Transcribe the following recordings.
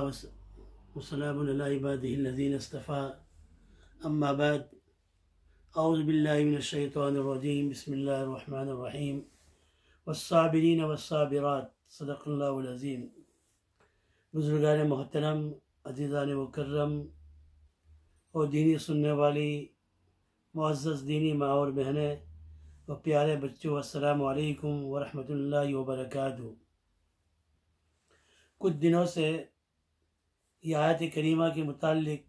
वस्सलामु अला इबादिहिल्लज़ीना इस्तफ़ा अम्मा बाद अऊज़ु बिल्लाहि मिनश्शैतानिर्रजीम बिस्मिल्लाहिर्रहमानिर्रहीम वस्साबिरीन वस्साबिरात सदक़ल्लाहुल अज़ीम। बुज़ुर्गान मोहतरम, अज़ीज़ान मुकर्रम और दीनी सुनने वाली मुअज़्ज़ज़ दीनी माँ और बहनें और प्यारे बच्चों, अस्सलामु अलैकुम व रहमतुल्लाहि व बरकातुहू। कुछ दिनों से ये आयत करीमा के मुताल्लिक़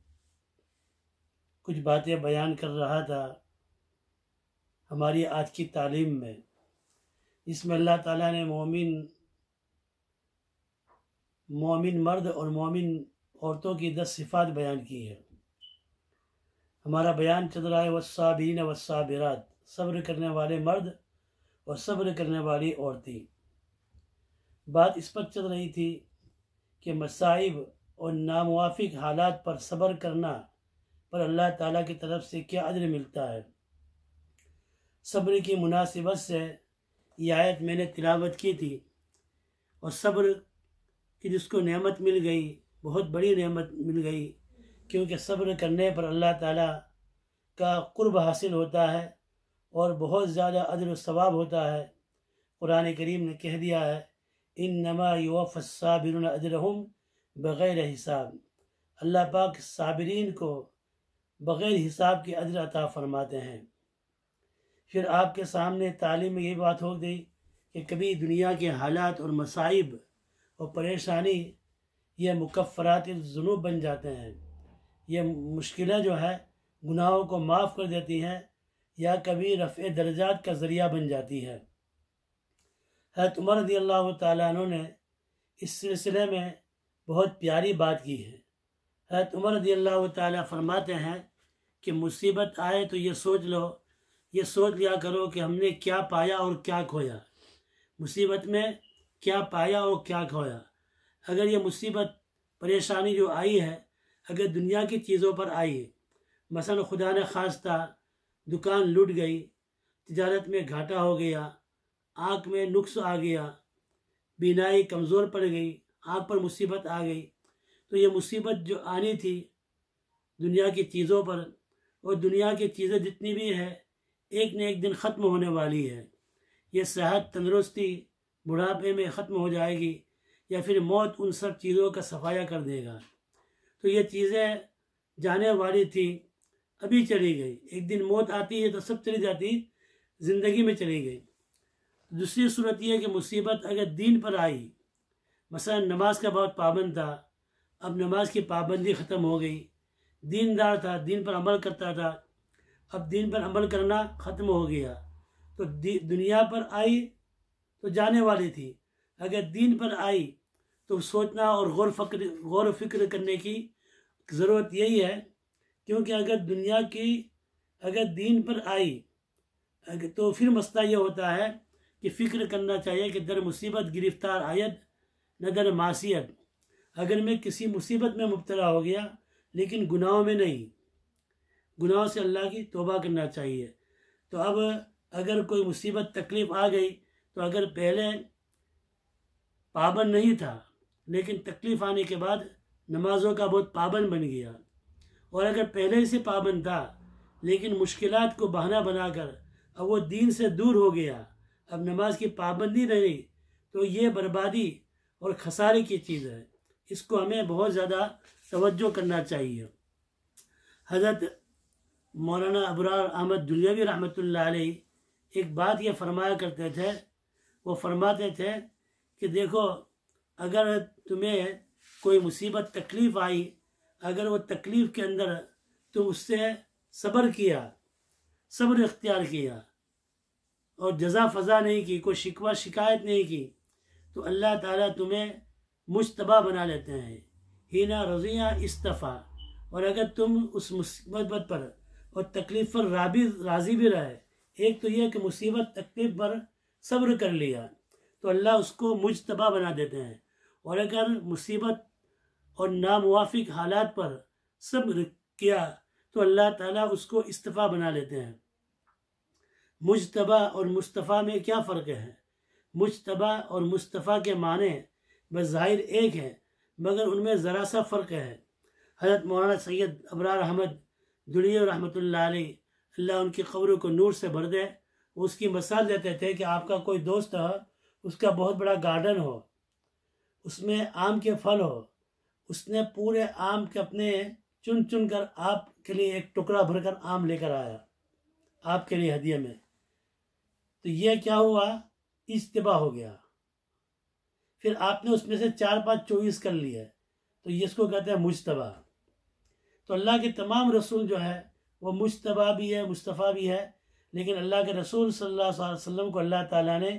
कुछ बातें बयान कर रहा था हमारी आज की तालीम में। इसमें अल्लाह ताला ने मोमिन मर्द और मोमिन औरतों की 10 सिफ़ात बयान की है। हमारा बयान चल रहा है वस्साबिरीन वस्साबिरात, सब्र करने वाले मर्द और सब्र करने वाली औरतें। बात इस पर चल रही थी कि मसाइब और नामुवाफिक हालात पर सब्र करना पर अल्लाह ताला की तरफ से क्या अजर मिलता है। सब्र की मुनासिबत से ये आयत मैंने तिलावत की थी और सब्र की जिसको नेमत मिल गई, बहुत बड़ी नेमत मिल गई, क्योंकि सब्र करने पर अल्लाह ताला का कुर्ब हासिल होता है और बहुत ज़्यादा अजर व सवाब होता है। कुरान करीम ने कह दिया है इन्नमा युवफ़्फ़स-साबिरून अजरहुम बग़ैर हिसाब। अल्लाह पाक साबिरीन को बग़ैर हिसाब के अजर अता फरमाते हैं। फिर आपके सामने तालीम में ये बात हो गई कि कभी दुनिया के हालात और मसाइब और परेशानी ये मुकफ़्फ़रात-उज़-ज़ुनूब बन जाते हैं। ये मुश्किलें जो है गुनाहों को माफ़ कर देती हैं या कभी रफ़े दर्जात का ज़रिया बन जाती है। हज़रत उमर रज़ियल्लाहु ताला अन्हु ने इस सिलसिले में बहुत प्यारी बात की है। हज़रत उमर रज़ियल्लाहु ताला फरमाते हैं कि मुसीबत आए तो ये सोच लिया करो कि हमने क्या पाया और क्या खोया। मुसीबत में क्या पाया और क्या खोया। अगर ये मुसीबत परेशानी जो आई है अगर दुनिया की चीज़ों पर आई, मसलन खुदा ने खास्ता दुकान लूट गई, तिजारत में घाटा हो गया, आँख में नुक्स आ गया, बीनाई कमज़ोर पड़ गई, आँख पर मुसीबत आ गई, तो ये मुसीबत जो आनी थी दुनिया की चीज़ों पर, और दुनिया की चीज़ें जितनी भी है एक न एक दिन ख़त्म होने वाली है। ये सेहत तंदुरुस्ती बुढ़ापे में ख़त्म हो जाएगी या फिर मौत उन सब चीज़ों का सफाया कर देगा। तो ये चीज़ें जाने वाली थी, अभी चली गई। एक दिन मौत आती है तो सब चली जाती, ज़िंदगी में चली गई। दूसरी सूरत यह है कि मुसीबत अगर दीन पर आई, मसलन नमाज का बहुत पाबंद था, अब नमाज की पाबंदी ख़त्म हो गई, दीनदार था, दीन पर अमल करता था, अब दीन पर अमल करना ख़त्म हो गया, तो दुनिया पर आई तो जाने वाली थी। अगर दीन पर आई तो सोचना और गौर व फिक्र करने की ज़रूरत यही है, क्योंकि अगर दीन पर आई तो फिर मसला ये होता है कि फ़िक्र करना चाहिए कि दर मुसीबत गिरफ़्तार आयत न दर मासियत। अगर मैं किसी मुसीबत में मुब्तला हो गया लेकिन गुनाहों में नहीं, गुनाहों से अल्लाह की तौबा करना चाहिए। तो अब अगर कोई मुसीबत तकलीफ़ आ गई तो अगर पहले पाबंद नहीं था लेकिन तकलीफ़ आने के बाद नमाज़ों का बहुत पाबंद बन गया, और अगर पहले से पाबंद था लेकिन मुश्किलात को बहाना बनाकर अब वो दीन से दूर हो गया, अब नमाज की पाबंदी नहीं, तो ये बर्बादी और खसारे की चीज़ है। इसको हमें बहुत ज़्यादा तवज्जो करना चाहिए। हज़रत मौलाना अबरार अहमद दुल्यवी रहमतुल्लाह अलैह एक बात ये फरमाया करते थे, वो फरमाते थे कि देखो अगर तुम्हें कोई मुसीबत तकलीफ़ आई, अगर वो तकलीफ़ के अंदर तुम उससे सब्र किया, सब्र इख्तियार किया और जज़ा फ़ज़ा नहीं की, कोई शिकवा शिकायत नहीं की, तो अल्लाह ताला तुम्हें मुज्तबा बना लेते हैं। हीना रज़िया इस्तफ़ा। और अगर तुम उस मुसीबत पर और तकलीफ़ पर राज़ी भी रहे, एक तो यह कि मुसीबत तकलीफ़ पर सब्र कर लिया तो अल्लाह उसको मुज्तबा बना देते हैं, और अगर मुसीबत और नामुवाफिक हालात पर सब्र किया तो अल्लाह ताला उसको इस्तफ़ा बना लेते हैं। मुज्तबा और मुस्तफ़ा में क्या फ़र्क है? मुज्तबा और मुस्तफ़ा के माने बज़ाहिर एक है, مگر ان میں ذرا سا فرق ہے۔ حضرت مولانا سید ابرار احمد دنیا رحمۃ اللہ علیہ، اللہ ان کی قبروں کو نور سے بھر دے، اس کی مثال دیتے تھے کہ آپ کا کوئی دوست ہو، اس کا بہت بڑا گارڈن ہو، اس میں آم کے پھل ہو، اس نے پورے آم کے اپنے چن چن کر آپ کے لیے ایک ٹکڑا بھر کر آم لے کر آیا آپ کے لیے ہدیے میں، تو یہ کیا ہوا؟ اجتباء ہو گیا۔ پھر آپ نے اس میں سے 4-5 چوائس کر لیا، تو اس کو کہتے ہیں مجتبیٰ۔ تو اللہ کے تمام رسول جو ہے وہ مجتبیٰ بھی ہے، مصطفیٰ بھی ہے، لیکن اللہ کے رسول صلی اللہ علیہ وسلم کو اللہ تعالیٰ نے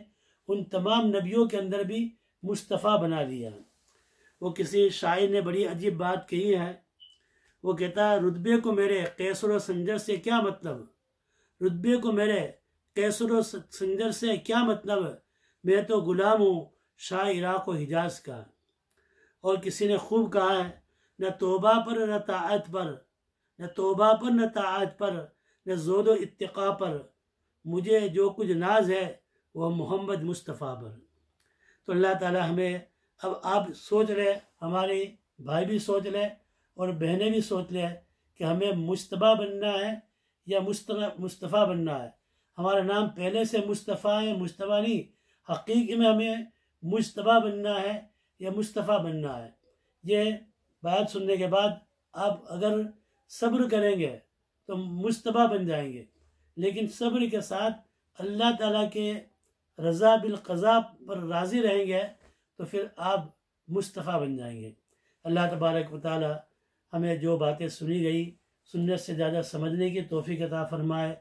ان تمام نبیوں کے اندر بھی مصطفیٰ بنا لیا۔ وہ کسی شاعر نے بڑی عجیب بات کہی ہے، وہ کہتا ہے رتبے کو میرے قیصر و سنجر سے کیا مطلب، رتبے کو میرے قیصر و سنجر سے کیا مطلب، میں تو غلام ہوں شاہ عراق و حجاز کا۔ اور کسی نے خوب کہا ہے، نہ توبہ پر نہ طاعت پر، نہ توبہ پر نہ طاعت پر، نہ زہد و اتقاء پر، مجھے جو کچھ ناز ہے وہ محمد مصطفیٰ پر۔ تو اللہ تعالیٰ ہمیں، اب آپ سوچ لیں، ہمارے بھائی بھی سوچ لیں اور بہنیں بھی سوچ لیں کہ ہمیں مجتبیٰ بننا ہے یا مصطفیٰ بننا ہے۔ ہمارا نام پہلے سے مصطفیٰ ہے، مجتبیٰ نہیں، حقیقی میں ہمیں مجتبیٰ بننا ہے یا مصطفیٰ بننا ہے۔ یہ بات سننے کے بعد آپ اگر صبر کریں گے تو مجتبیٰ بن جائیں گے، لیکن صبر کے ساتھ اللہ تعالیٰ کے رضا بالقضاء پر راضی رہیں گے تو پھر آپ مصطفیٰ بن جائیں گے۔ اللہ تبارک و تعالیٰ ہمیں جو باتیں سنی گئی سنت سے زیادہ سمجھنے کی توفیق عطا فرمائے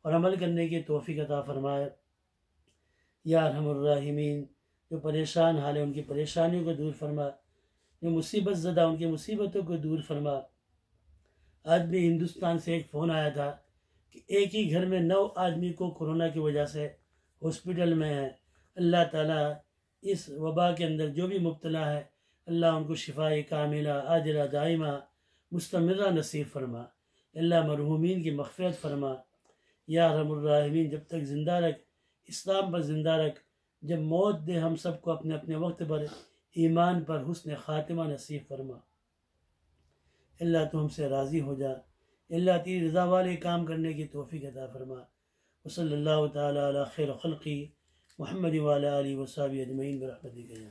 اور عمل کرنے کی توفیق عطا فرمائے۔ یا ارحم الراحمین، جو پریشان حال ہے ان کی پریشانیوں کو دور فرما، جو مصیبت زدہ ان کی مصیبتوں کو دور فرما۔ آج بھی ہندوستان سے ایک فون آیا تھا کہ ایک ہی گھر میں 9 آدمی کو کورونا کی وجہ سے ہاسپٹل میں ہے۔ اللہ تعالیٰ اس وبا کے اندر جو بھی مبتلا ہے، اللہ ان کو شفاء کاملہ عاجلہ دائمہ مستمرہ نصیب فرما۔ اللہ مرحومین کی مغفرت فرما۔ یا ارحم الراحمین، جب تک زندہ رکھ، اسلام پر زندہ رکھ، جب موت دے ہم سب کو اپنے اپنے وقت پر ایمان پر حسن خاتمہ نصیب فرما۔ اللہ تو ہم سے راضی ہو جا، اللہ تیری رضا والے کام کرنے کی توفیق عطا فرما۔ وصلی اللہ تعالی علی خیر خلقی محمد وعلی آلہ وصحبہ اجمعین برحمتک یا